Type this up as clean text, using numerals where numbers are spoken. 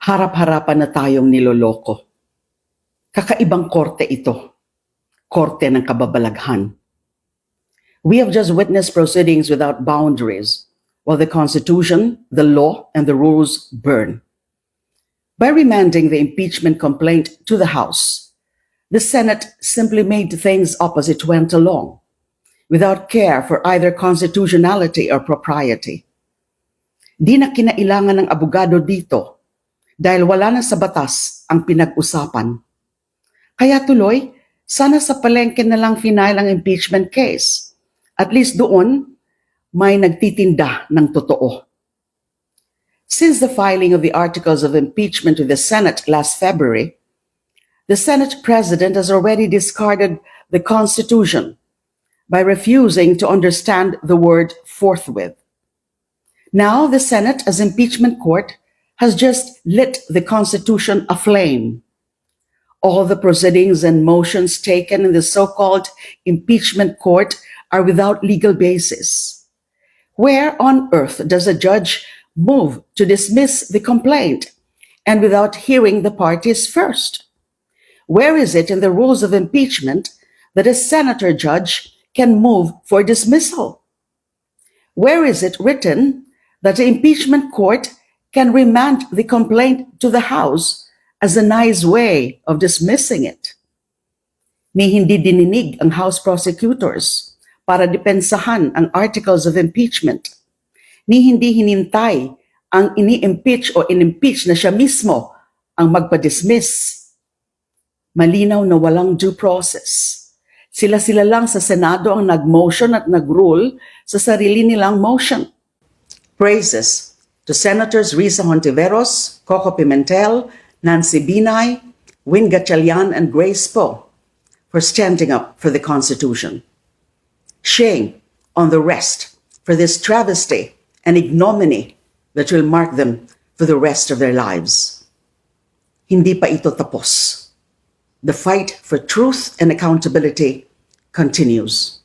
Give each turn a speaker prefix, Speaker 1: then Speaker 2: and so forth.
Speaker 1: Harap-harapan na tayong niloloko. Kakaibang korte ito. Korte ng kababalaghan. We have just witnessed proceedings without boundaries, while the Constitution, the law, and the rules burn. By remanding the impeachment complaint to the House, the Senate simply made things up as it went along, without care for either constitutionality or propriety. Di na kinailangan ng abogado dito dahil wala na sa batas ang pinag-usapan. Kaya tuloy, sana sa palengke na lang final ang impeachment case. At least doon, may nagtitinda ng totoo. Since the filing of the articles of impeachment to the Senate last February, the Senate President has already discarded the Constitution by refusing to understand the word forthwith. Now the Senate, as impeachment court, has just lit the Constitution aflame. All the proceedings and motions taken in the so-called impeachment court are without legal basis. Where on earth does a judge move to dismiss the complaint and without hearing the parties first? Where is it in the rules of impeachment that a senator judge can move for dismissal? Where is it written that the impeachment court can remand the complaint to the House as a nice way of dismissing it? Ni hindi dininig ang House prosecutors para depensahan ang articles of impeachment. Ni hindi hinintay ang ini-impeach o in-impeach na siya mismo ang magpa-dismiss. Malinaw na walang due process. Sila-sila lang sa Senado ang nag-motion at nag-rule sa sarili nilang motion. Praises to Senators Risa Hontiveros, Coco Pimentel, Nancy Binay, Win Gatchalian, and Grace Poe for standing up for the Constitution. Shame on the rest for this travesty and ignominy that will mark them for the rest of their lives. Hindi pa ito tapos. The fight for truth and accountability continues.